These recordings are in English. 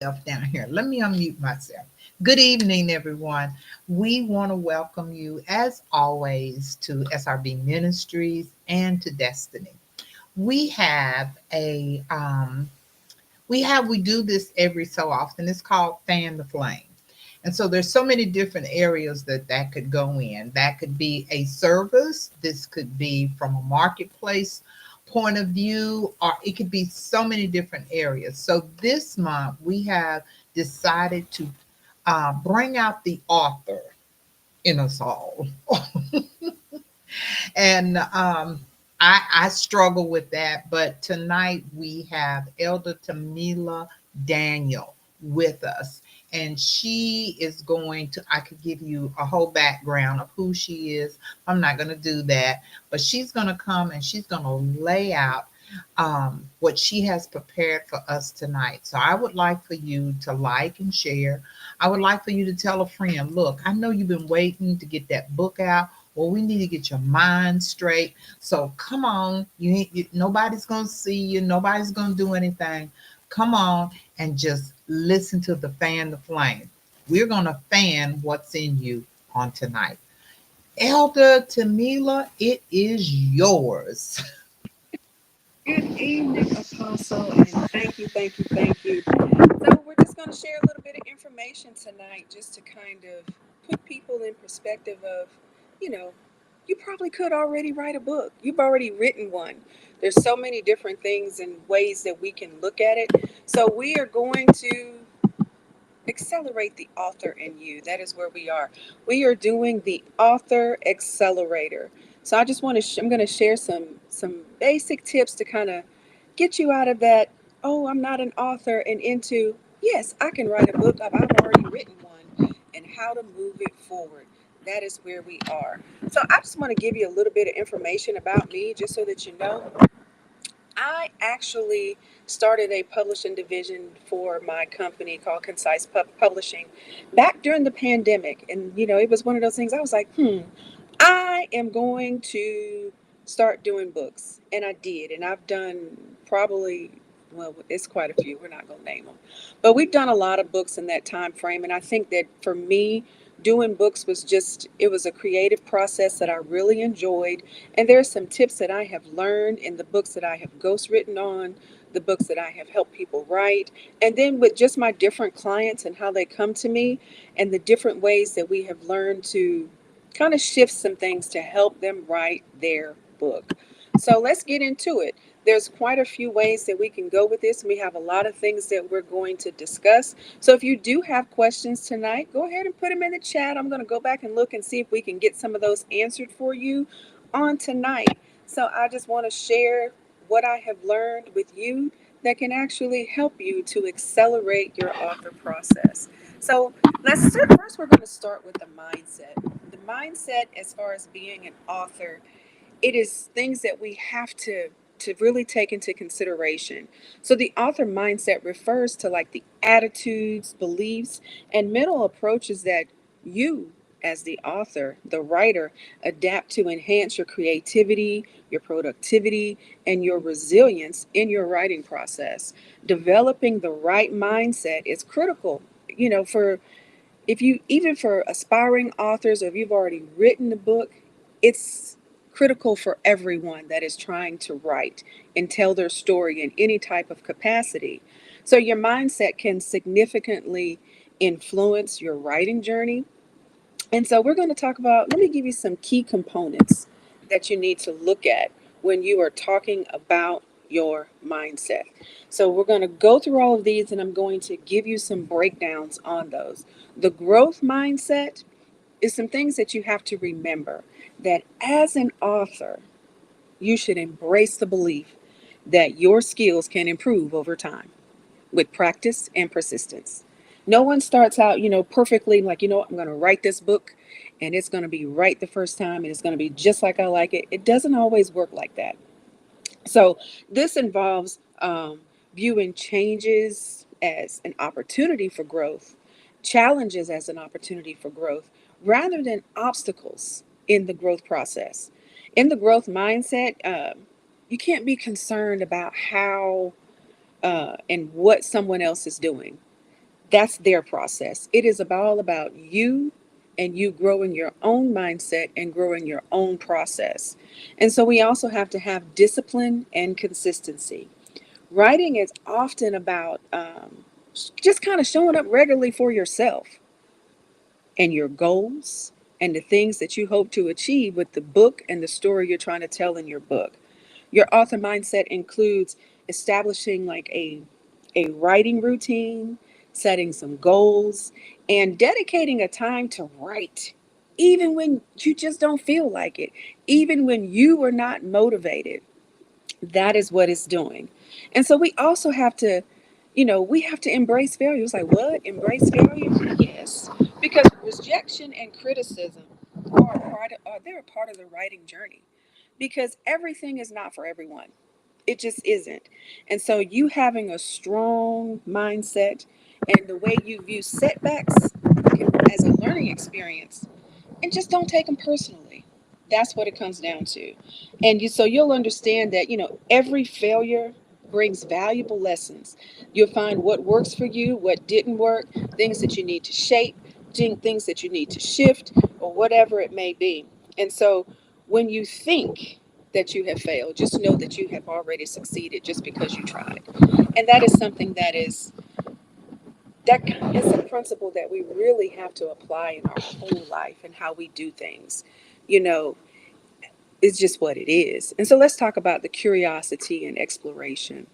Down here. Let me unmute myself. Good evening, everyone. We want to welcome you, as always, to SRB Ministries and to Destiny. We have a we do this every so often. It's called Fan the Flame. And so there's so many different areas that could go in. That could be a service. This could be from a marketplace point of view, or it could be so many different areas. So this month we have decided to bring out the author in us all. And I struggle with that. But tonight we have Elder Temeila Daniel with us. And she is going to, I could give you a whole background of who she is. I'm not going to do that. But she's going to come and she's going to lay out what she has prepared for us tonight. So I would like for you to like and share. I would like for you to tell a friend, look, I know you've been waiting to get that book out. Well, we need to get your mind straight. So come on, nobody's gonna see you. Nobody's gonna do anything. Come on and just listen to the fan the flame. We're gonna fan what's in you on tonight. Elder Temeila, it is yours. Good evening, Apostle, and thank you. So, we're just going to share a little bit of information tonight just to kind of put people in perspective of, you know, you probably could already write a book. You've already written one. There's so many different things and ways that we can look at it. So, we are going to accelerate the author in you. That is where we are. We are doing the author accelerator. So I just want to I'm going to share some basic tips to kind of get you out of that, oh, I'm not an author, and into, yes, I can write a book. I've already written one, and how to move it forward. That is where we are. So I just want to give you a little bit of information about me just so that you know. I actually started a publishing division for my company called Concise Publishing back during the pandemic. And, it was one of those things I was like, I am going to start doing books. And I did. And I've done probably, well, it's quite a few. We're not going to name them. But we've done a lot of books in that time frame. And I think that for me, doing books was just, it was a creative process that I really enjoyed. And there's some tips that I have learned in the books that I have ghostwritten on, the books that I have helped people write, and then with just my different clients and how they come to me, and the different ways that we have learned to kind of shift some things to help them write their book. So let's get into it. There's quite a few ways that we can go with this. We have a lot of things that we're going to discuss. So if you do have questions tonight, go ahead and put them in the chat. I'm going to go back and look and see if we can get some of those answered for you on tonight. So I just want to share what I have learned with you that can actually help you to accelerate your author process. So let's start. First, we're going to start with the mindset. The mindset, as far as being an author, it is things that we have to really take into consideration. So the author mindset refers to like the attitudes, beliefs, and mental approaches that you as the author, the writer, adapt to enhance your creativity, your productivity, and your resilience in your writing process. Developing the right mindset is critical, for if you, even for aspiring authors, or if you've already written a book, it's critical for everyone that is trying to write and tell their story in any type of capacity. So your mindset can significantly influence your writing journey. And so we're going to talk about, let me give you some key components that you need to look at when you are talking about your mindset. So we're going to go through all of these and I'm going to give you some breakdowns on those. The growth mindset is some things that you have to remember, that as an author, you should embrace the belief that your skills can improve over time with practice and persistence. No one starts out, perfectly like, I'm going to write this book and it's going to be right the first time and it's going to be just like I like it. It doesn't always work like that. So this involves viewing changes as an opportunity for growth, challenges as an opportunity for growth, rather than obstacles in the growth process. In the growth mindset, you can't be concerned about how and what someone else is doing. That's their process. It is all about you and you growing your own mindset and growing your own process. And so we also have to have discipline and consistency. Writing is often about just kind of showing up regularly for yourself and your goals and the things that you hope to achieve with the book and the story you're trying to tell in your book. Your author mindset includes establishing like a writing routine, setting some goals, and dedicating a time to write, even when you just don't feel like it, even when you are not motivated. That is what it's doing. And so we also have to, we have to embrace failure. It's like, what? Embrace failure? Yes. Because rejection and criticism they're a part of the writing journey. Because everything is not for everyone. It just isn't. And so you having a strong mindset and the way you view setbacks as a learning experience, and just don't take them personally. That's what it comes down to. And so you'll understand that, every failure brings valuable lessons. You'll find what works for you, what didn't work, things that you need to shape, things that you need to shift, or whatever it may be. And so when you think that you have failed, just know that you have already succeeded just because you tried. And that is something that is a principle that we really have to apply in our whole life and how we do things. You know, it's just what it is. And so let's talk about the curiosity and exploration.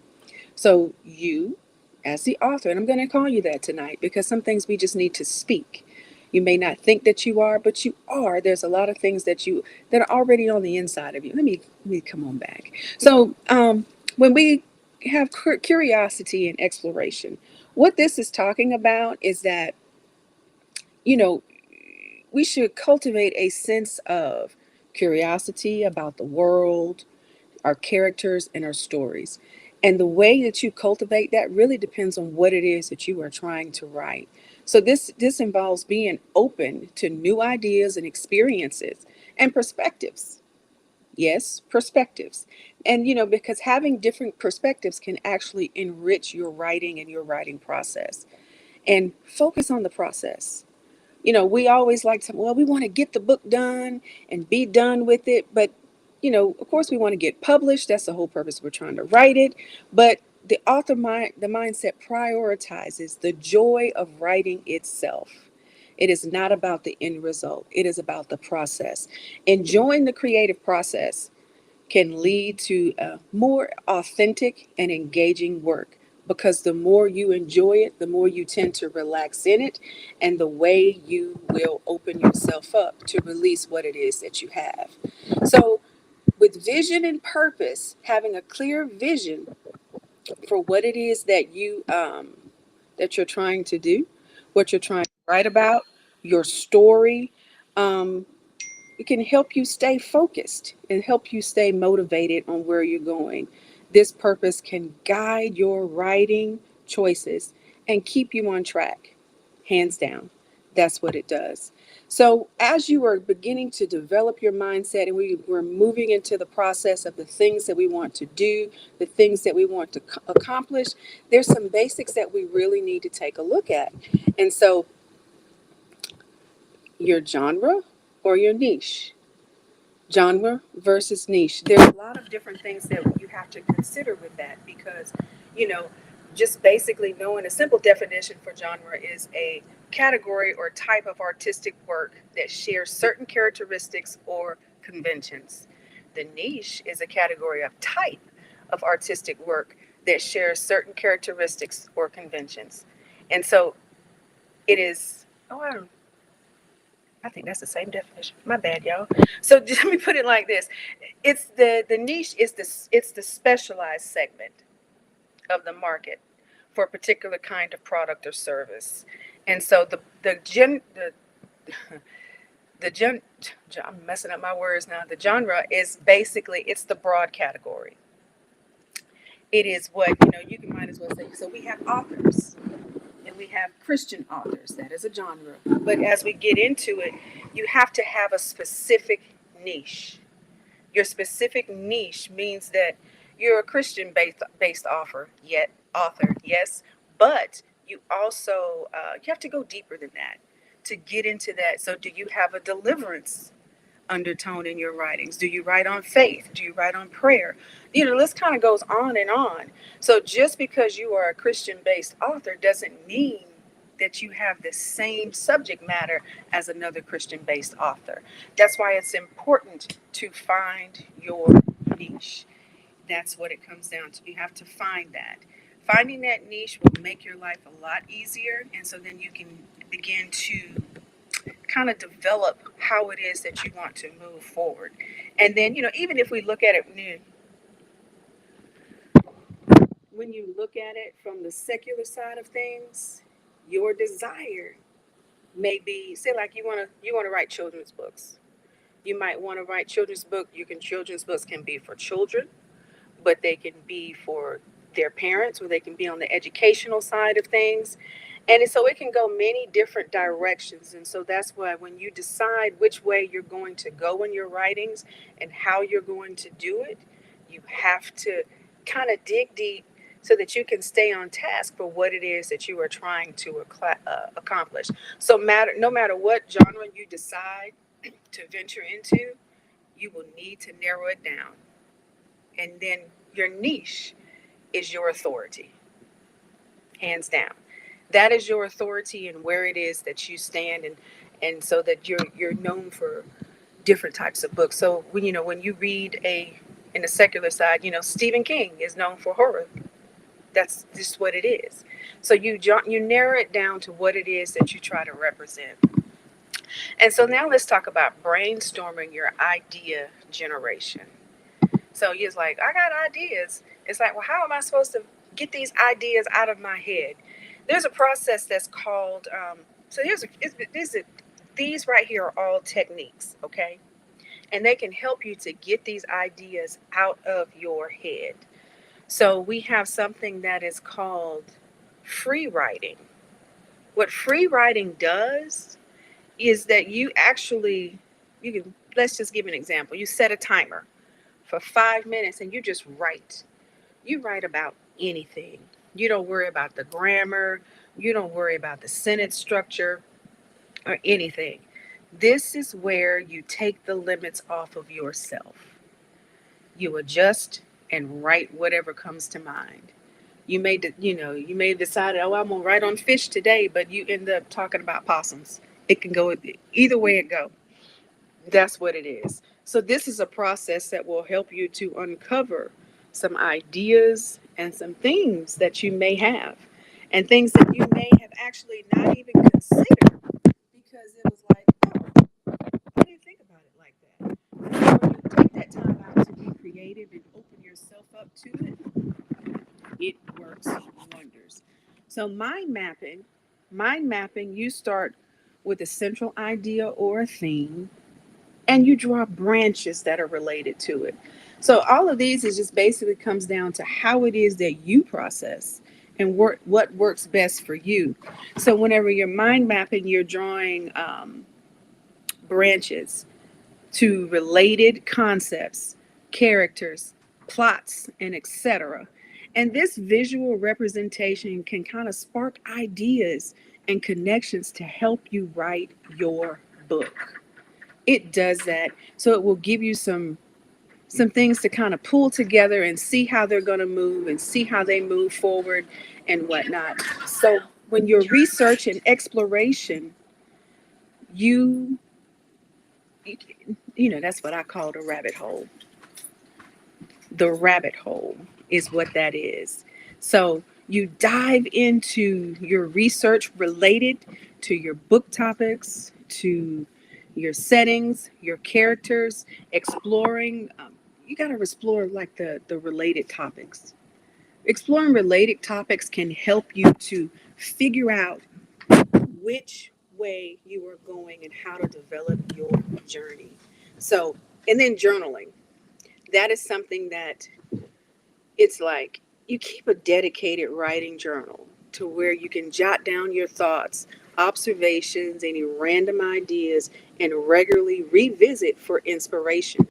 So, you, as the author, and I'm going to call you that tonight because some things we just need to speak. You may not think that you are, but you are. There's a lot of things that are already on the inside of you. Let me come on back. So, when we have curiosity and exploration, what this is talking about is that, you know, we should cultivate a sense of curiosity about the world, our characters, and our stories. And the way that you cultivate that really depends on what it is that you are trying to write. So this involves being open to new ideas and experiences and perspectives. Yes, perspectives. And because having different perspectives can actually enrich your writing and your writing process. And focus on the process. We always like to, well, we want to get the book done and be done with it. But, of course, we want to get published. That's the whole purpose. We're trying to write it. But the mindset prioritizes the joy of writing itself. It is not about the end result, it is about the process. Enjoying the creative process can lead to a more authentic and engaging work because the more you enjoy it, the more you tend to relax in it, and the way you will open yourself up to release what it is that you have. So, with vision and purpose, having a clear vision for what it is that you're trying to do, what you're trying to write about, your story, um, it can help you stay focused and help you stay motivated on where you're going. This purpose can guide your writing choices and keep you on track. Hands down. That's what it does. So, as you are beginning to develop your mindset and we're moving into the process of the things that we want to do, the things that we want to accomplish, there's some basics that we really need to take a look at. And so, your genre or your niche, genre versus niche. There's a lot of different things that you have to consider with that because, you know, just basically knowing a simple definition for genre is a category or type of artistic work that shares certain characteristics or conventions. The niche is a category of type of artistic work that shares certain characteristics or conventions. And so it is, oh, I think that's the same definition. My bad, y'all. So let me put it like this: it's the niche is the specialized segment of the market for a particular kind of product or service, and so the gen I'm messing up my words now. The genre is basically it's the broad category. It is what you can might as well say. So we have authors and we have Christian authors. That is a genre. But as we get into it, you have to have a specific niche. Your specific niche means that you're a Christian based author, yes, but You also you have to go deeper than that to get into that. So, do you have a deliverance undertone in your writings? Do you write on faith? Do you write on prayer? You know, the list kind of goes on and on. So just because you are a Christian based author doesn't mean that you have the same subject matter as another Christian based author. That's why it's important to find your niche. That's what it comes down to. You have to find that. Finding that niche will make your life a lot easier. And so then you can begin to kind of develop how it is that you want to move forward. And then, even if we look at it, when you look at it from the secular side of things, your desire may be, say, like you want to write children's books. You might want to write children's book. Children's books can be for children, but they can be for their parents, or they can be on the educational side of things. And so it can go many different directions. And so that's why when you decide which way you're going to go in your writings and how you're going to do it, you have to kind of dig deep so that you can stay on task for what it is that you are trying to accomplish. So no matter what genre you decide to venture into, you will need to narrow it down. And then your niche is your authority, hands down. That is your authority and where it is that you stand, and so that you're known for different types of books. So when you read a in the secular side, Stephen King is known for horror. That's just what it is. So you narrow it down to what it is that you try to represent. And so now let's talk about brainstorming your idea generation. So he's like, I got ideas. It's like, well, how am I supposed to get these ideas out of my head? There's a process that's called. So these right here are all techniques, okay, and they can help you to get these ideas out of your head. So we have something that is called free writing. What free writing does is that you can, let's just give an example. You set a timer for 5 minutes and you just write. You write about anything. You don't worry about the grammar. You don't worry about the sentence structure or anything. This is where you take the limits off of yourself. You adjust and write whatever comes to mind. You may decide, oh, I'm gonna write on fish today, but you end up talking about possums. It can go either way it go. That's what it is. So this is a process that will help you to uncover some ideas and some things that you may have, and things that you may have actually not even considered, because it was like, oh, I didn't think about it like that. So when you take that time out to be creative and open yourself up to it works wonders. So mind mapping, you start with a central idea or a theme, and you draw branches that are related to it. So all of these is just basically comes down to how it is that you process and what works best for you. So whenever you're mind mapping, you're drawing branches to related concepts, characters, plots, and etc. And this visual representation can kind of spark ideas and connections to help you write your book. It does that. So it will give you some things to kind of pull together and see how they're going to move and see how they move forward and whatnot. So when you're research and exploration, you you, that's what I call the rabbit hole. The rabbit hole is what that is. So you dive into your research related to your book topics, to your settings, your characters, exploring. You got to explore like the related topics. Exploring related topics can help you to figure out which way you are going and how to develop your journey. So, and then journaling. That is something that it's like you keep a dedicated writing journal to where you can jot down your thoughts, observations, any random ideas, and regularly revisit for inspiration.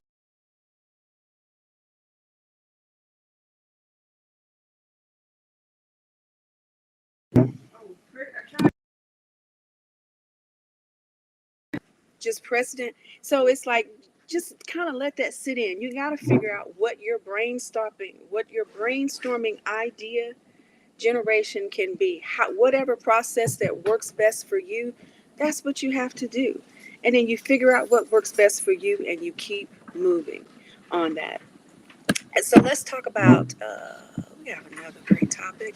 just president. So it's like, just kind of let that sit in. You got to figure out what your brainstorming idea generation can be. Whatever process that works best for you, that's what you have to do. And then you figure out what works best for you and you keep moving on that. And so let's talk about, we have another great topic: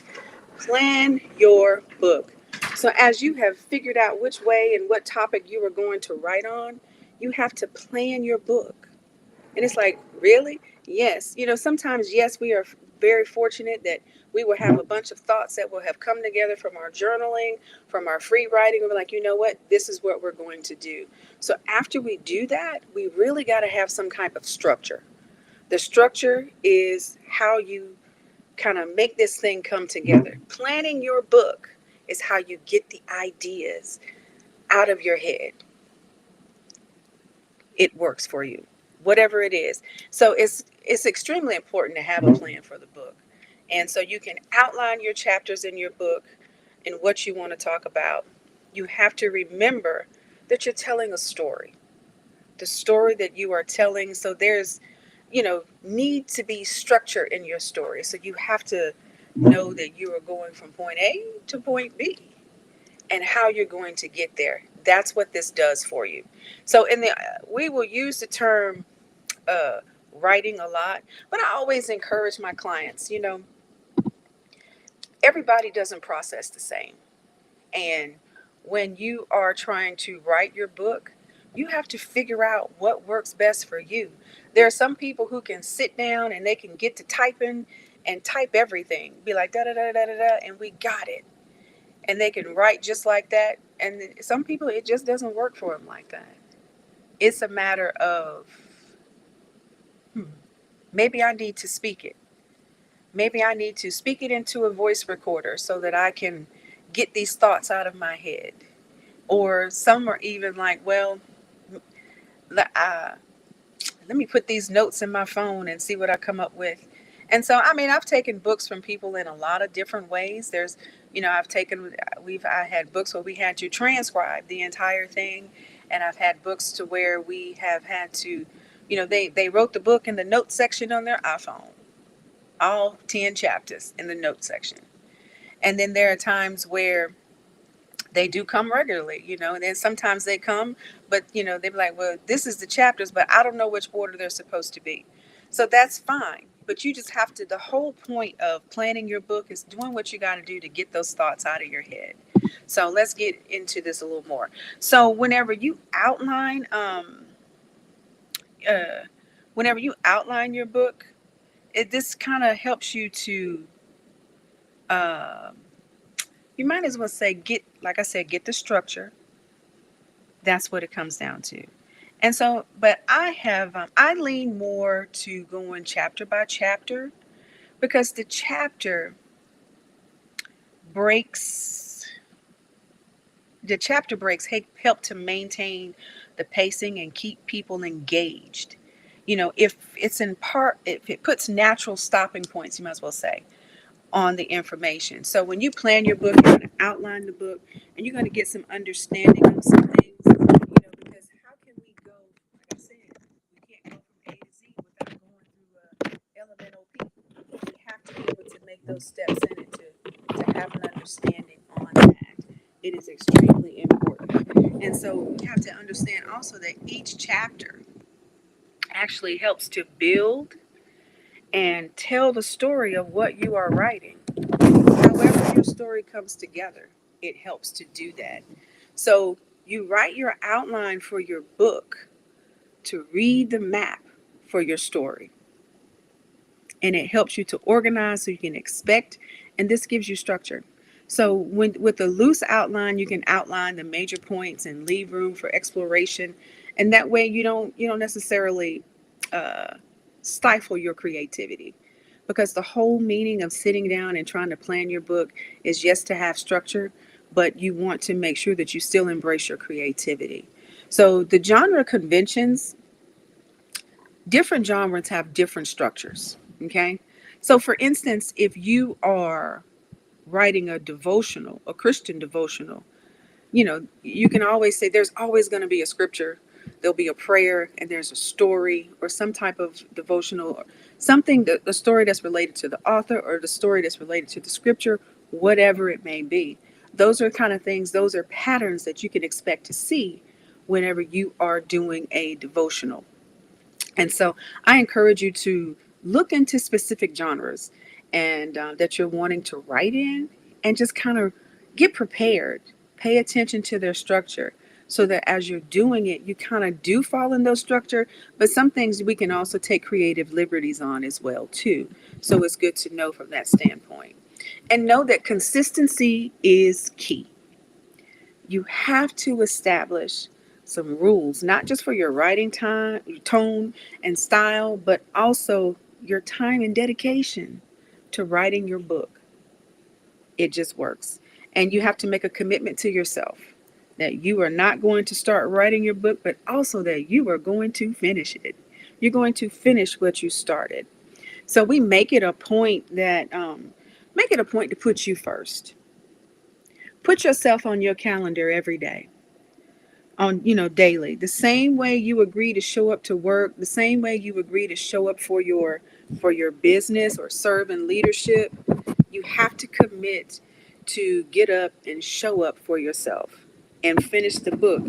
plan your book. So, as you have figured out which way and what topic you are going to write on, you have to plan your book. And it's like, really? Yes. Sometimes, yes, we are very fortunate that we will have a bunch of thoughts that will have come together from our journaling, from our free writing. We're like, you know what? This is what we're going to do. So, after we do that, we really got to have some type of structure. The structure is how you kind of make this thing come together. Planning your book is how you get the ideas out of your head. It works for you, whatever it is. So it's extremely important to have a plan for the book. And so you can outline your chapters in your book and what you want to talk about. You have to remember that you're telling a story, the story that you are telling. So there's, need to be structure in your story. So you have to know that you are going from point A to point B and how you're going to get there. That's what this does for you. So we will use the term uh, writing a lot, but I always encourage my clients, everybody doesn't process the same. And when you are trying to write your book, you have to figure out what works best for you. There are some people who can sit down and they can get to typing and type everything, be like da da da da da da, and we got it. And they can write just like that. And some people, it just doesn't work for them like that. It's a matter of, maybe I need to speak it. Maybe I need to speak it into a voice recorder so that I can get these thoughts out of my head. Or some are even like, well, uh, let me put these notes in my phone and see what I come up with. And so, I mean, I've taken books from people in a lot of different ways. I had books where we had to transcribe the entire thing. And I've had books to where we have had to, they wrote the book in the note section on their iPhone, all 10 chapters in the note section. And then there are times where they do come regularly, and then sometimes they come, but they're like, well, this is the chapters, but I don't know which order they're supposed to be. So that's fine. But you just have to, the whole point of planning your book is doing what you got to do to get those thoughts out of your head. So let's get into this a little more. So uh, whenever you outline your book, this kind of helps you to, uh, you might as well say, like I said, get the structure. That's what it comes down to. And so, but I lean more to going chapter by chapter because the breaks, chapter breaks help to maintain the pacing and keep people engaged. If it puts natural stopping points, you might as well say, on the information. So when you plan your book, you're going to outline the book and you're going to get some understanding of some things, because how can we go, like I said, we can't go from A to Z without going through elemental P. We have to be able to make those steps in it to have an understanding on that. It is extremely important. And so you have to understand also that each chapter actually helps to build and tell the story of what you are writing. However, your story comes together, it helps to do that. So you write your outline for your book to read the map for your story. And it helps you to organize so you can expect, and this gives you structure. So with a loose outline, you can outline the major points and leave room for exploration, and that way you don't necessarily uh, stifle your creativity. Because the whole meaning of sitting down and trying to plan your book is just to have structure, but you want to make sure that you still embrace your creativity. So the genre conventions, different genres have different structures. Okay. So for instance, if you are writing a devotional, a Christian devotional, You can always say there's always going to be a scripture, there'll be a prayer, and there's a story or some type of devotional, or something, the story that's related to the author or the story that's related to the scripture, whatever it may be. Those are kind of things, those are patterns that you can expect to see whenever you are doing a devotional. And so I encourage you to look into specific genres and that you're wanting to write in, and just kind of get prepared. Pay attention to their structure so that as you're doing it, you kind of do fall in those structure. But some things we can also take creative liberties on as well too. So it's good to know from that standpoint. And know that consistency is key. You have to establish some rules, not just for your writing time, tone, and style, but also your time and dedication to writing your book. It just works. And you have to make a commitment to yourself that you are not going to start writing your book, but also that you are going to finish it. You're going to finish what you started. So we make it a point to put you first. Put yourself on your calendar every day, on daily, the same way you agree to show up to work, the same way you agree to show up for your business or serve in leadership. You have to commit to get up and show up for yourself and finish the book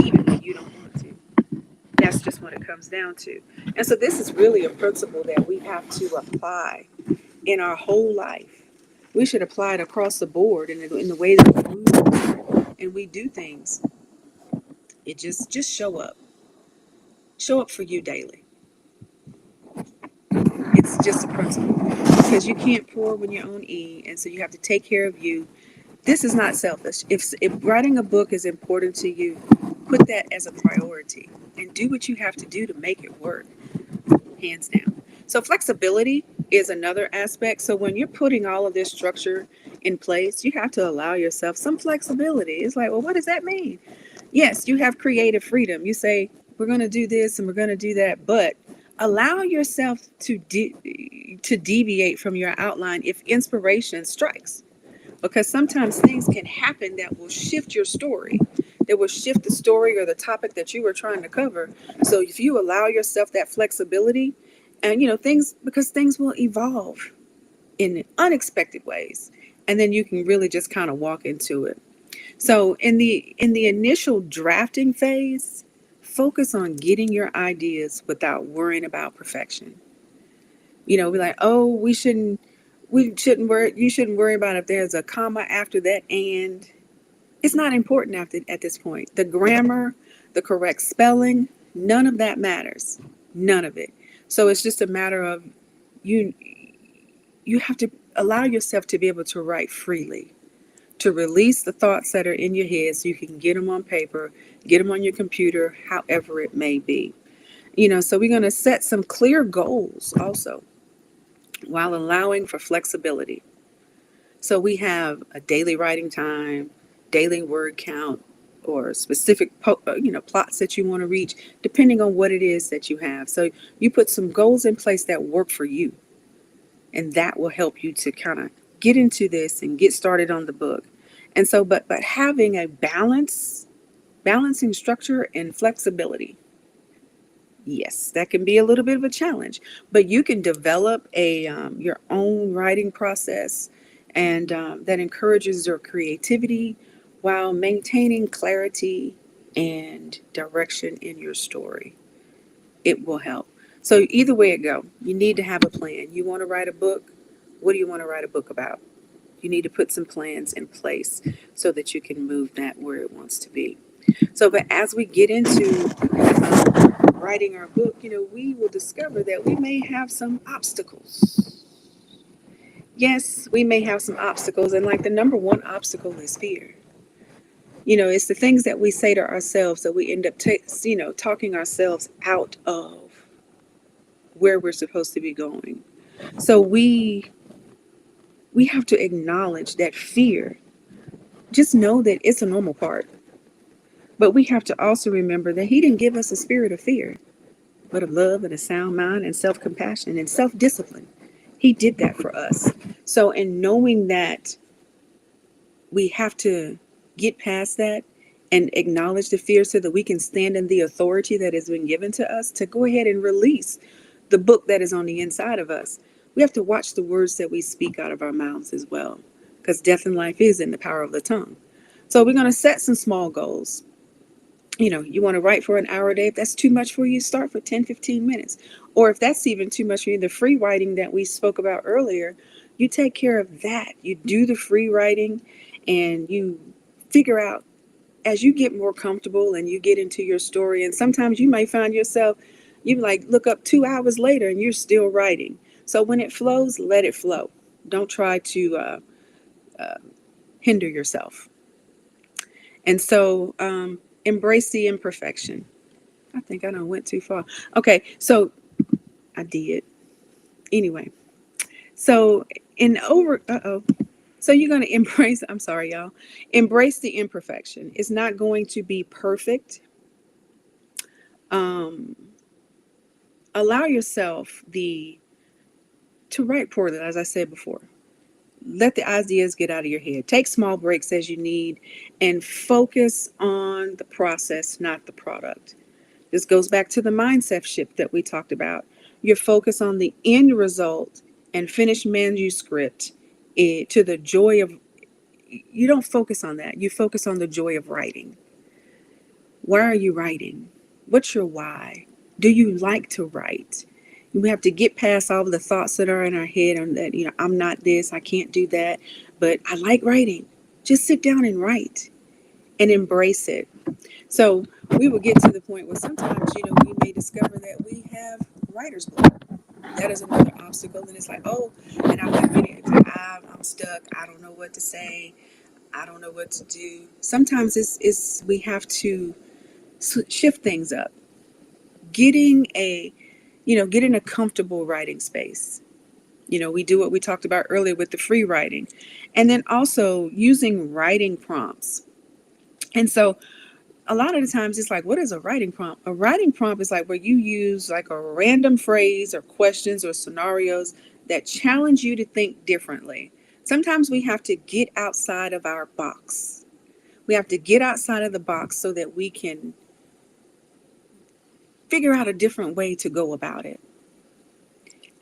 even if you don't want to. That's just what it comes down to. And so this is really a principle that we have to apply in our whole life. We should apply it across the board in the way that we move and we do things. It just show up. Show up for you daily. It's just a principle because you can't pour when you own E, and so you have to take care of you. This is not selfish. If writing a book is important to you, put that as a priority and do what you have to do to make it work, hands down. So flexibility is another aspect. So when you're putting all of this structure in place, you have to allow yourself some flexibility. It's like, well, what does that mean? Yes, you have creative freedom. You say, we're going to do this and we're going to do that, but allow yourself to deviate from your outline if inspiration strikes, because sometimes things can happen that will shift your story, that will shift the story or the topic that you were trying to cover. So if you allow yourself that flexibility, and things, because things will evolve in unexpected ways, and then you can really just kind of walk into it. So in the initial drafting phase, focus on getting your ideas without worrying about perfection. We're like, oh, we shouldn't worry, you shouldn't worry about if there's a comma after that, and it's not important at this point. The grammar, the correct spelling, none of that matters. None of it. So it's just a matter of you you have to allow yourself to be able to write freely, to release the thoughts that are in your head so you can get them on paper, get them on your computer, however it may be. So we're going to set some clear goals also while allowing for flexibility. So we have a daily writing time, daily word count, or specific plots that you want to reach, depending on what it is that you have. So you put some goals in place that work for you, and that will help you to kind of get into this and get started on the book. And so, but having a balancing structure and flexibility. Yes, that can be a little bit of a challenge, but you can develop a your own writing process, and that encourages your creativity while maintaining clarity and direction in your story. It will help. So either way it go, you need to have a plan. You want to write a book. What do you want to write a book about? You need to put some plans in place so that you can move that where it wants to be. So, but as we get into writing our book, we will discover that we may have some obstacles. Yes, we may have some obstacles, and like the number one obstacle is fear. It's the things that we say to ourselves that we end up, talking ourselves out of where we're supposed to be going. So we have to acknowledge that fear. Just know that it's a normal part. But we have to also remember that He didn't give us a spirit of fear, but of love and a sound mind and self compassion and self discipline. He did that for us. So, in knowing that we have to get past that and acknowledge the fear so that we can stand in the authority that has been given to us to go ahead and release the book that is on the inside of us. We have to watch the words that we speak out of our mouths as well, because death and life is in the power of the tongue. So we're going to set some small goals. You want to write for an hour a day. If that's too much for you, start for 10, 15 minutes. Or if that's even too much for you, the free writing that we spoke about earlier, you take care of that. You do the free writing and you figure out as you get more comfortable and you get into your story. And sometimes you may find yourself, you like look up 2 hours later and you're still writing. So when it flows, let it flow. Don't try to uh, hinder yourself. And so embrace the imperfection. I think I done went too far. Okay, so I did. Anyway, so in over, so you're going to embrace, I'm sorry, y'all, embrace the imperfection. It's not going to be perfect. Um, Allow yourself to write poorly, as I said before. Let the ideas get out of your head. Take small breaks as you need and focus on the process, not the product. This goes back to the mindset shift that we talked about. Your focus on the end result and finished manuscript to the joy of, you don't focus on that. You focus on the joy of writing. Why are you writing? What's your why? Do you like to write? We have to get past all of the thoughts that are in our head and that, I'm not this, I can't do that, but I like writing. Just sit down and write and embrace it. So we will get to the point where sometimes, we may discover that we have writer's block. That is another obstacle. And it's like, oh, and I've got many, I'm stuck. I don't know what to say. I don't know what to do. Sometimes it's we have to shift things up. Getting getting a comfortable writing space. We do what we talked about earlier with the free writing. And then also using writing prompts. And so a lot of the times it's like, what is a writing prompt? A writing prompt is like where you use like a random phrase or questions or scenarios that challenge you to think differently. Sometimes we have to get outside of our box. We have to get outside of the box so that we can figure out a different way to go about it.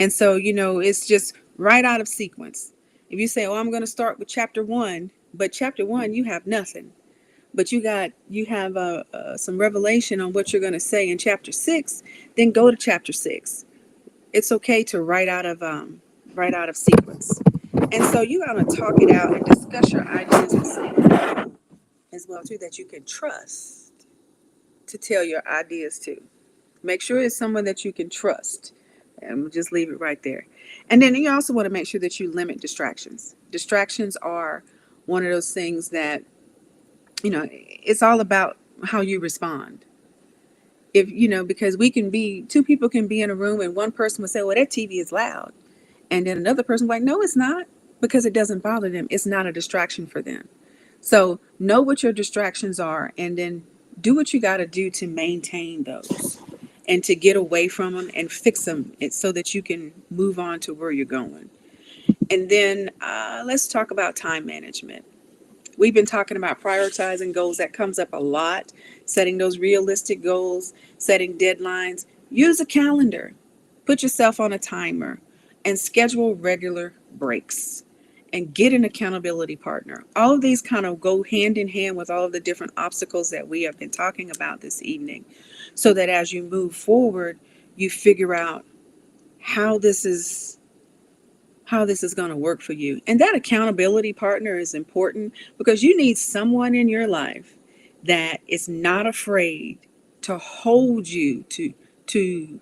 And so, it's just right out of sequence. If you say, oh, I'm going to start with chapter one, but chapter one, you have nothing. But you have some revelation on what you're going to say in chapter six, then go to chapter six. It's okay to write out of sequence. And so you got to talk it out and discuss your ideas with someone as well too that you can trust to tell your ideas to. Make sure it's someone that you can trust. And we'll just leave it right there. And then you also want to make sure that you limit distractions. Distractions are one of those things that, it's all about how you respond. If, because two people can be in a room and one person will say, well, that TV is loud. And then another person will be like, no, it's not, because it doesn't bother them. It's not a distraction for them. So know what your distractions are and then do what you got to do to maintain those and to get away from them and fix them so that you can move on to where you're going. And then let's talk about time management. We've been talking about prioritizing goals. That comes up a lot. Setting those realistic goals, setting deadlines. Use a calendar. Put yourself on a timer and schedule regular breaks and get an accountability partner. All of these kind of go hand in hand with all of the different obstacles that we have been talking about this evening, so that as you move forward, you figure out how this is going to work for you. And that accountability partner is important because you need someone in your life that is not afraid to hold you to to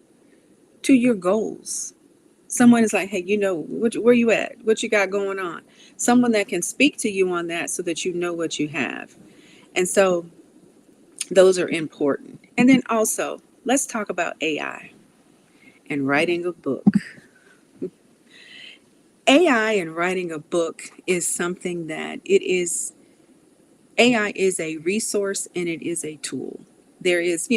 your goals. Someone is like, hey, where you at? What you got going on? Someone that can speak to you on that so that you know what you have. And so those are important. And then also, let's talk about AI and writing a book. AI and writing a book is something that AI is a resource and it is a tool. There is,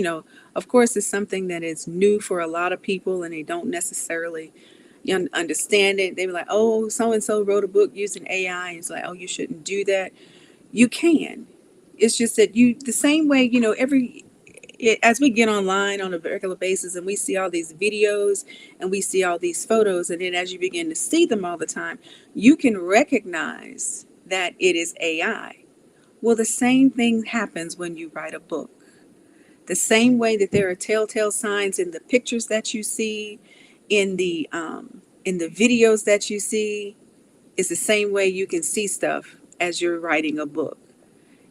of course, it's something that is new for a lot of people and they don't necessarily understand it. They were like, oh, so and so wrote a book using AI. And it's like, oh, you shouldn't do that. You can. It's just that you, the same way, as we get online on a regular basis and we see all these videos and we see all these photos, and then as you begin to see them all the time, you can recognize that it is AI. Well, the same thing happens when you write a book. The same way that there are telltale signs in the pictures that you see, in the videos that you see, is the same way you can see stuff as you're writing a book.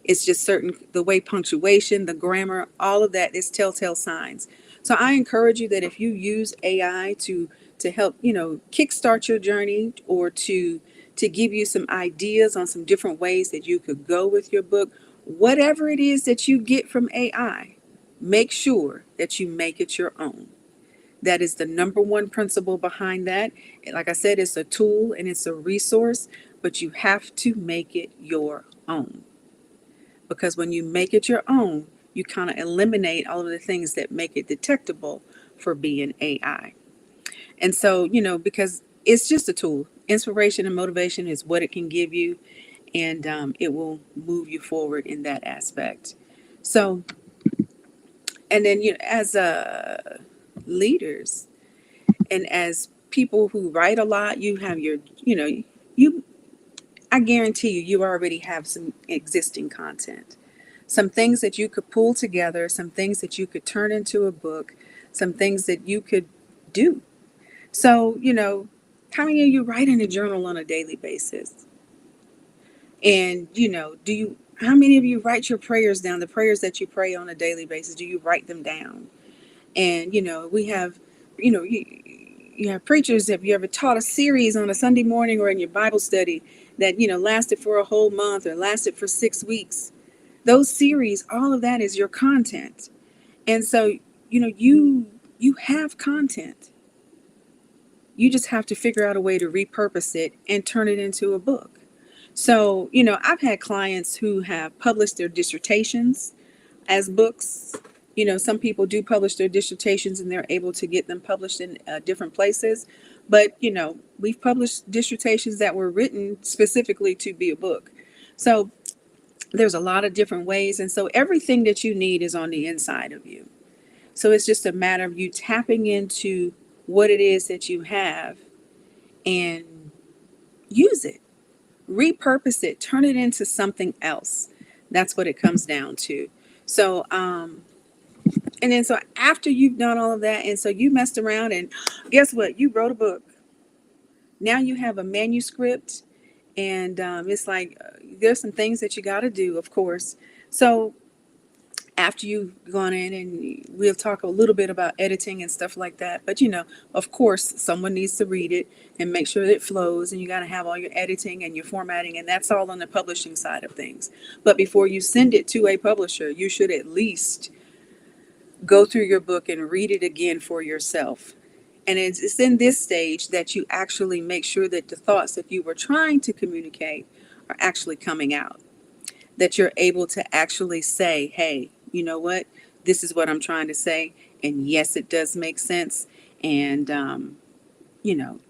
It's just certain, the way punctuation, the grammar, all of that is telltale signs. So I encourage you that if you use AI to help, kickstart your journey, or to give you some ideas on some different ways that you could go with your book, whatever it is that you get from AI, make sure that you make it your own. That is the number one principle behind that. Like I said, it's a tool and it's a resource, but you have to make it your own, because when you make it your own, you kind of eliminate all of the things that make it detectable for being AI. And so, because it's just a tool, inspiration and motivation is what it can give you, and it will move you forward in that aspect. So, and then, as leaders and as people who write a lot, you have you, I guarantee you, you already have some existing content, some things that you could pull together, some things that you could turn into a book, some things that you could do. So, how many of you write in a journal on a daily basis? And, how many of you write your prayers down, the prayers that you pray on a daily basis? Do you write them down? And, we have, you have preachers. Have you ever taught a series on a Sunday morning or in your Bible study that, lasted for a whole month or lasted for 6 weeks? Those series, all of that is your content. And so, you have content. You just have to figure out a way to repurpose it and turn it into a book. So, I've had clients who have published their dissertations as books. Some people do publish their dissertations and they're able to get them published in different places. But, we've published dissertations that were written specifically to be a book. So there's a lot of different ways. And so everything that you need is on the inside of you. So it's just a matter of you tapping into what it is that you have and use it, repurpose it, turn it into something else. That's what it comes down to. So, and then so after you've done all of that, and so you messed around and guess what? You wrote a book. Now you have a manuscript, and it's like there's some things that you got to do, of course. So after you've gone in, and we'll talk a little bit about editing and stuff like that, but of course someone needs to read it and make sure that it flows, and you got to have all your editing and your formatting, and that's all on the publishing side of things. But before you send it to a publisher, you should at least go through your book and read it again for yourself. And it's in this stage that you actually make sure that the thoughts that you were trying to communicate are actually coming out, that you're able to actually say, hey, you know what? This is what I'm trying to say. And yes, it does make sense. And,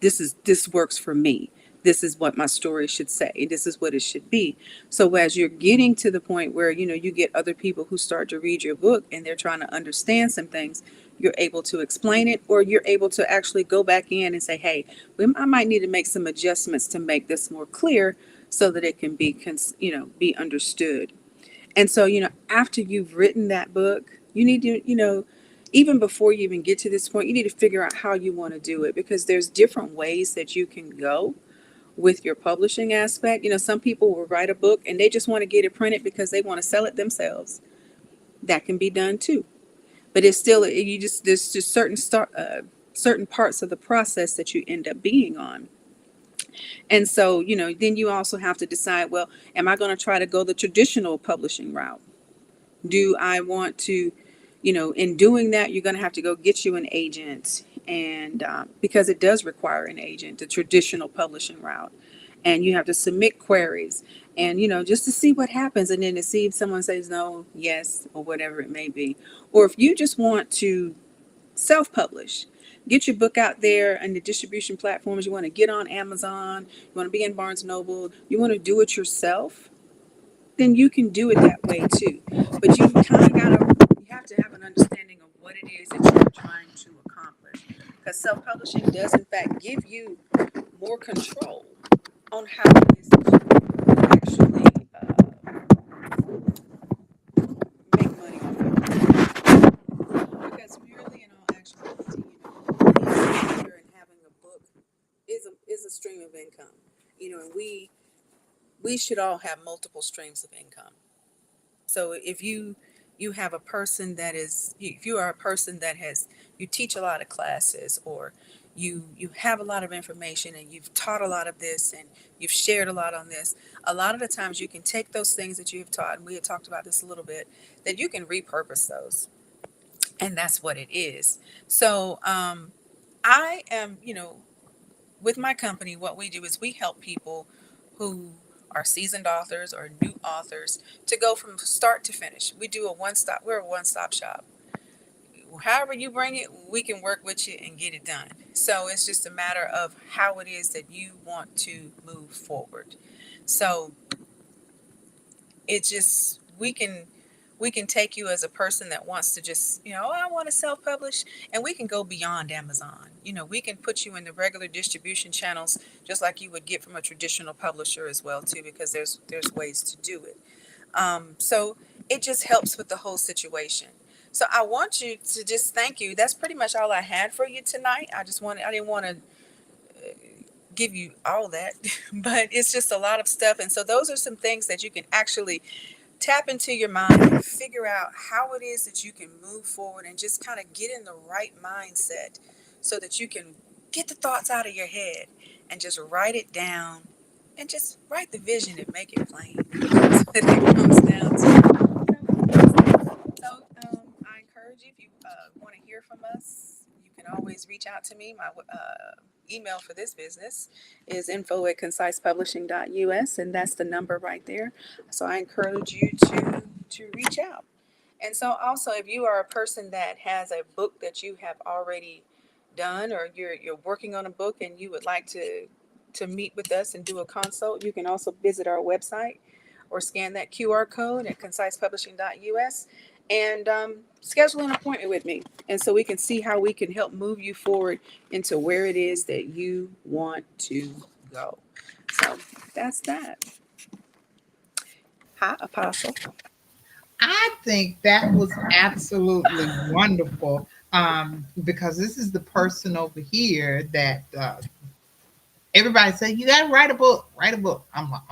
this works for me. This is what my story should say. This is what it should be. So as you're getting to the point where, you get other people who start to read your book and they're trying to understand some things, you're able to explain it, or you're able to actually go back in and say, hey, I might need to make some adjustments to make this more clear so that it can be, be understood. And so, after you've written that book, you need to, even before you even get to this point, you need to figure out how you want to do it, because there's different ways that you can go with your publishing aspect. Some people will write a book and they just want to get it printed because they want to sell it themselves. That can be done too. But it's still, there's just certain parts of the process that you end up being on. And so, then you also have to decide, well, am I going to try to go the traditional publishing route? Do I want to, in doing that, you're going to have to go get you an agent, and because it does require an agent, the traditional publishing route, and you have to submit queries, and just to see what happens, and then to see if someone says no, yes, or whatever it may be. Or if you just want to self-publish, get your book out there and the distribution platforms, you want to get on Amazon, you want to be in Barnes Noble, you want to do it yourself, then you can do it that way too. But you kind of gotta, you have to have an understanding of what it is that you're trying to accomplish. Because self-publishing does in fact give you more control on how it is that you actually make money off of it. Because really, in all actuality, being an author and having a book is a stream of income. And we should all have multiple streams of income. So if you have a person that is, if you are a person that has, you teach a lot of classes, or you have a lot of information and you've taught a lot of this and you've shared a lot on this, a lot of the times you can take those things that you've taught, and we had talked about this a little bit, that you can repurpose those, and that's what it is. So I am, with my company, what we do is we help people who are seasoned authors or new authors to go from start to finish. We do a one stop, we're a one stop shop. However you bring it, we can work with you and get it done. So it's just a matter of how it is that you want to move forward. So it just, we can take you as a person that wants to just, oh, I want to self-publish, and we can go beyond Amazon. We can put you in the regular distribution channels, just like you would get from a traditional publisher as well too, because there's ways to do it. So it just helps with the whole situation. So I want you to just thank you. That's pretty much all I had for you tonight. I didn't want to give you all that, but it's just a lot of stuff. And so those are some things that you can actually tap into your mind and figure out how it is that you can move forward and just kind of get in the right mindset, so that you can get the thoughts out of your head and just write it down, and just write the vision and make it plain. That's what it comes down to. So I encourage you, if you want to hear from us, you can always reach out to me. My email for this business is info@concisepublishing.us, and that's the number right there. So I encourage you to reach out. And so also, if you are a person that has a book that you have already done, or you're working on a book and you would like to meet with us and do a consult, you can also visit our website or scan that QR code at concisepublishing.us and schedule an appointment with me. And so we can see how we can help move you forward into where it is that you want to go. So that's that. Hi, Apostle. I think that was absolutely wonderful, because this is the person over here that everybody say you got to write a book, write a book. I'm like,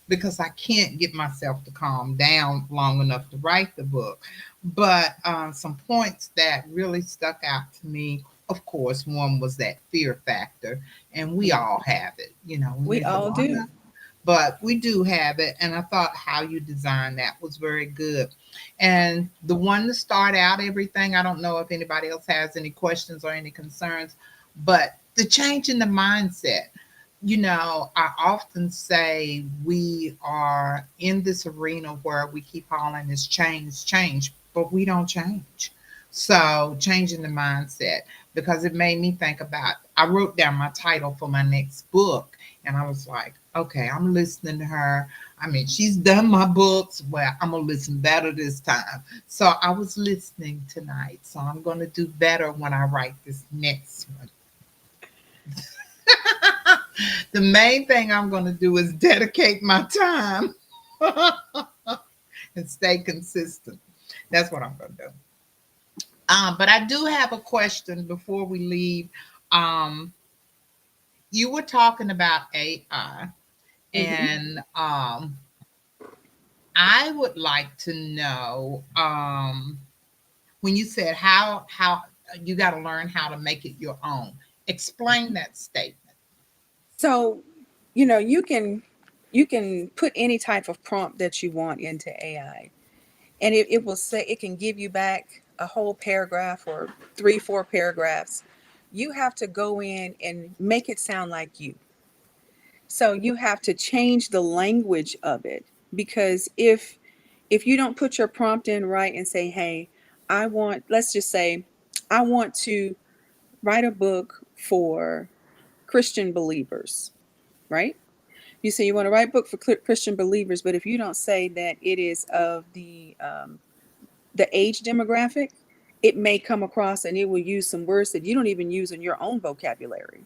because I can't get myself to calm down long enough to write the book. But some points that really stuck out to me. Of course, one was that fear factor, and we all have it. We There's a all lot do. of, but we do have it. And I thought how you designed that was very good. And the one to start out everything, I don't know if anybody else has any questions or any concerns, but the change in the mindset. I often say we are in this arena where we keep calling this change, change, but we don't change. So, changing the mindset, because it made me think about, I wrote down my title for my next book, and I was like, okay, I'm listening to her. I mean, she's done my books. Well, I'm going to listen better this time. So, I was listening tonight. So, I'm going to do better when I write this next one. The main thing I'm going to do is dedicate my time and stay consistent. That's what I'm going to do. But I do have a question before we leave. Um, you were talking about AI, Mm-hmm. and I would like to know, when you said how you got to learn how to make it your own. Explain that statement. So, you can put any type of prompt that you want into AI, and it will say, it can give you back a whole paragraph or three, four paragraphs. You have to go in and make it sound like you. So you have to change the language of it, because if you don't put your prompt in right and say, hey, let's just say, I want to write a book for Christian believers, right? You say you want to write a book for Christian believers, but if you don't say that it is of the age demographic, it may come across and it will use some words that you don't even use in your own vocabulary.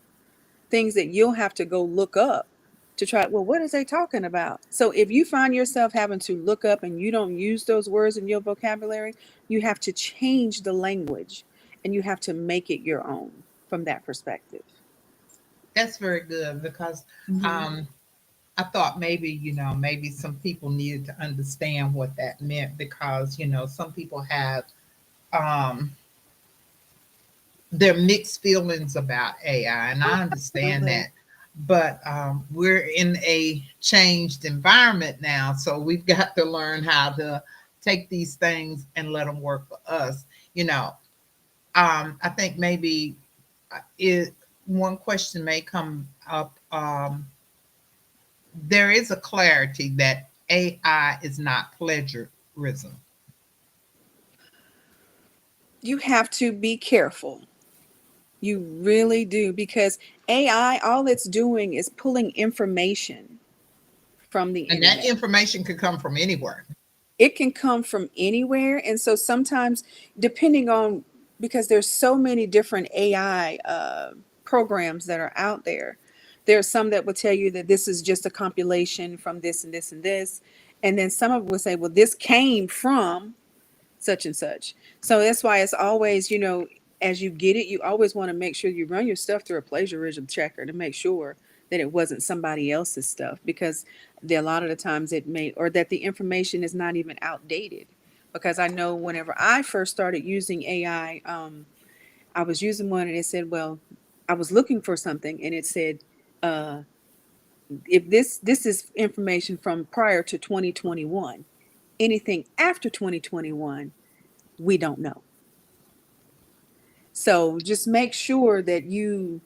Things that you'll have to go look up to try, well, what is they talking about? So if you find yourself having to look up and you don't use those words in your vocabulary, you have to change the language and you have to make it your own from that perspective. That's very good because Mm-hmm. um, I thought maybe, maybe some people needed to understand what that meant because, some people have um, their mixed feelings about AI, and I understand Absolutely. that. But we're in a changed environment now, so we've got to learn how to take these things and let them work for us. You know, I think maybe it one question may come up. There is a clarity that AI is not plagiarism. You have to be careful. You really do, because AI, all it's doing is pulling information from the And that internet. information could come from anywhere. It can come from anywhere. And so sometimes, depending on, because there's so many different AI programs that are out there, there's some that will tell you that this is just a compilation from this and this and this. And then some of them will say, well, this came from such and such. So that's why it's always, as you get it, you always want to make sure you run your stuff through a plagiarism checker to make sure that it wasn't somebody else's stuff, because a lot of the times it may, or that the information is not even outdated. Because I know whenever I first started using AI, I was using one and it said, well, I was looking for something and it said, uh, if this is information from prior to 2021, anything after 2021, we don't know. So just make sure that you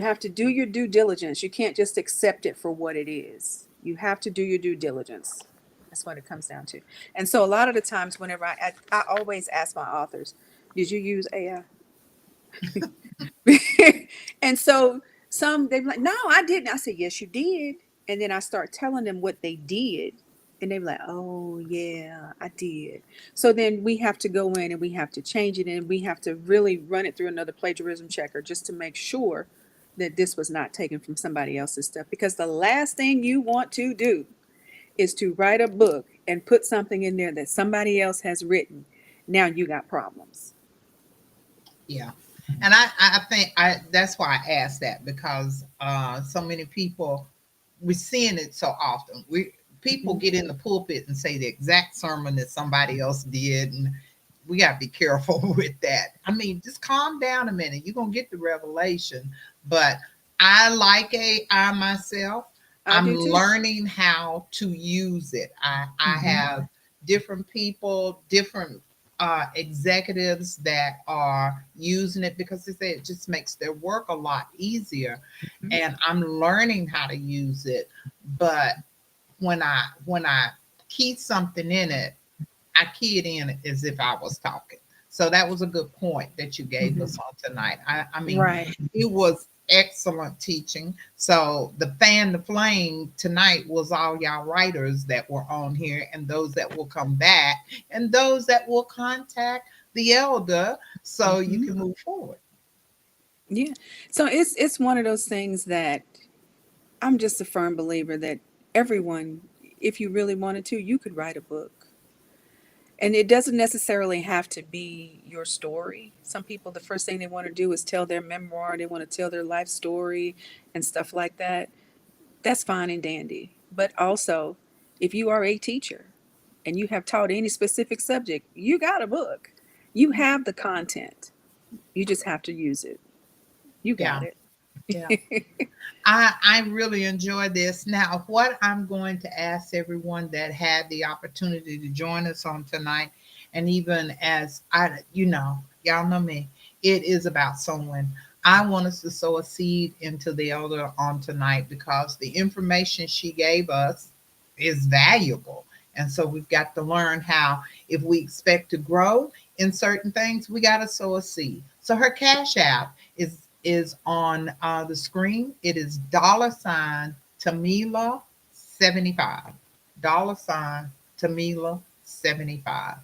have to do your due diligence. You can't just accept it for what it is. You have to do your due diligence. That's what it comes down to. And so a lot of the times whenever I always ask my authors, did you use AI? And so some they be like, no, I didn't. I said, yes, you did. And then I start telling them what they did. And they be like, oh yeah, I did. So then we have to go in and we have to change it and we have to really run it through another plagiarism checker just to make sure that this was not taken from somebody else's stuff. Because the last thing you want to do is to write a book and put something in there that somebody else has written. Now you got problems. Yeah. And I think that's why I asked that because so many people we're seeing it so often. We people Mhm. get in the pulpit and say the exact sermon that somebody else did, and we got to be careful with that. I mean, just calm down a minute. You're gonna get the revelation, but I like AI myself. I I'm do too. learning how to use it. I Hmm. have different people, different executives that are using it because they say it just makes their work a lot easier, and I'm learning how to use it. But when I key something in it, I key it in as if I was talking. So that was a good point that you gave Hmm. us on tonight. I mean, Right. it was excellent teaching. So the fan the flame tonight was all y'all writers that were on here and those that will come back and those that will contact the elder so you Hmm. can move forward. Yeah. So it's one of those things that I'm just a firm believer that everyone, if you really wanted to, you could write a book. And it doesn't necessarily have to be your story. Some people, the first thing they want to do is tell their memoir, they want to tell their life story and stuff like that. That's fine and dandy. But also, if you are a teacher and you have taught any specific subject, you got a book. You have the content. You just have to use it. You got Yeah. it. Yeah. I really enjoy this. Now, what I'm going to ask everyone that had the opportunity to join us on tonight, and even as y'all know me, it is about sowing. I want us to sow a seed into the elder on tonight because the information she gave us is valuable. And so we've got to learn how, if we expect to grow in certain things, we got to sow a seed. So her cash app is on the screen. It is dollar sign Temeila 75. $ Temeila 75.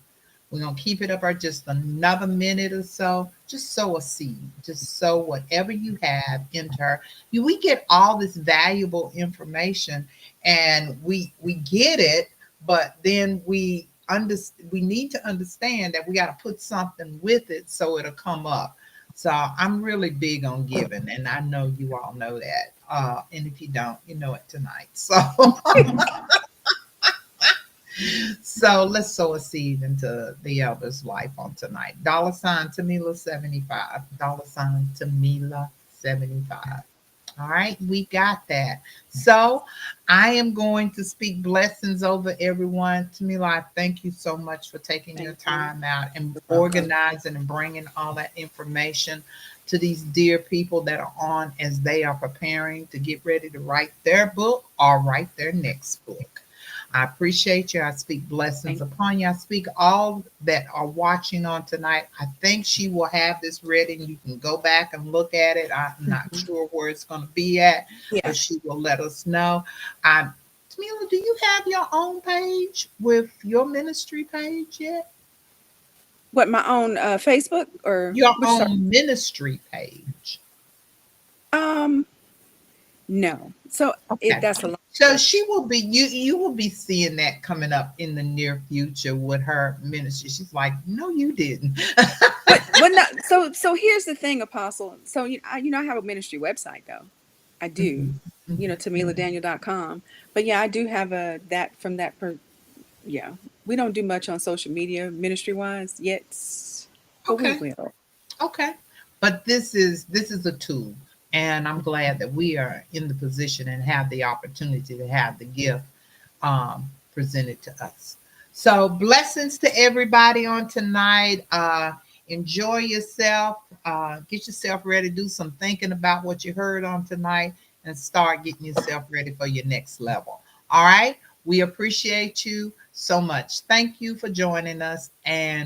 We're gonna keep it up for just another minute or so. Just sow a seed. Just sow whatever you have into her. We get all this valuable information, and we get it, but then we need to understand that we got to put something with it so it'll come up. So I'm really big on giving, and I know you all know that. And if you don't, you know it tonight. So so let's sow a seed into the elder's life on tonight. $Tamila 75. Tamila 75. All right, we got that. So I am going to speak blessings over everyone. Tamila, I thank you so much for taking your Thank you. time out and You're welcome. organizing and bringing all that information to these dear people that are on as they are preparing to get ready to write their book or write their next book. I appreciate you. I speak blessings Thank upon you. I speak all that are watching on tonight. I think she will have this ready and you can go back and look at it. I'm not you. sure where it's going to be at, Yeah. but she will let us know. I, Tamila, do you have your own page with your ministry page yet? What, my own Facebook or Your which? Sorry. own ministry page. Um, no. So it Okay. that's a long So story. she will be you will be seeing that coming up in the near future with her ministry. She's like, no, you didn't. But no. So here's the thing, Apostle. So I have a ministry website though. I do. Mhm, mhm. TemeilaDaniel.com. But yeah, I do have a that from that per yeah. We don't do much on social media ministry wise yet, but we Okay. will. Okay. But this is a tool, and I'm glad that we are in the position and have the opportunity to have the gift presented to us. So blessings to everybody on tonight. Enjoy yourself. Get yourself ready. Do some thinking about what you heard on tonight, and start getting yourself ready for your next level. All right. We appreciate you so much. Thank you for joining us, and